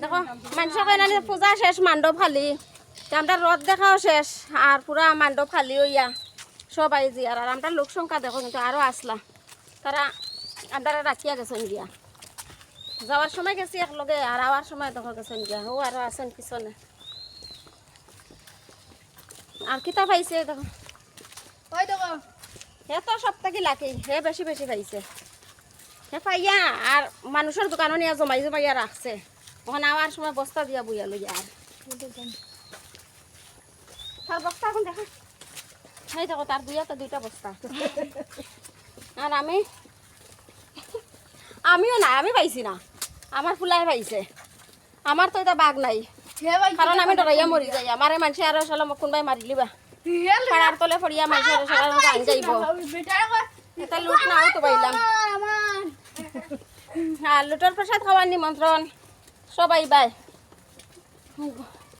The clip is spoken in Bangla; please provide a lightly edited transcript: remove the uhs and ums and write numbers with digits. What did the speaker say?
দেখো মানুষের কইনানি পূজা শেষ মান্ডব খালি আমরা রথ দেখাও শেষ আর পুরা মান্ডব খালি হইয়া সবাই জিয়ার আর আমরা লোক সংখ্যা দেখো কিন্তু আরও আসলা তারা আমরা রাখিয়া গেছেন গিয়া যাওয়ার সময় গেছি একলগে আর আওয়ার সময় দেখো গেছেন গিয়া ও আরও আছেন পিছনে আর কিতা পাইছে দেখো ওই দেখো হে তো সপ্তাহে লাকি হে বেশি বেশি পাইছে হে পাইয়া আর মানুষের দোকানও নিয়ে জমাই জমাইয়া রাখছে ওখানে আওয়ার সময় বস্তা দিয়া বইয়া লইয়া আর তার বস্তা এখন দেখা এই দেখো তার দুইটা বস্তা আর আমিও না আমি পাইছি না আমার ফুলাই পাইছে আমার তো এটা বাঘ নাই কারণ আমি ডরাইয়া মরি যাই আমারে মানুষে আর সালা মোক কোনবাই মারি লিবা পাড়ার তলে পড়িয়া মানুষে আর সালা গান যাইব এটা লুট নাও তো পাইলাম আর লুটর প্রসাদ খাওয়ার নিমন্ত্রণ সবাই বাই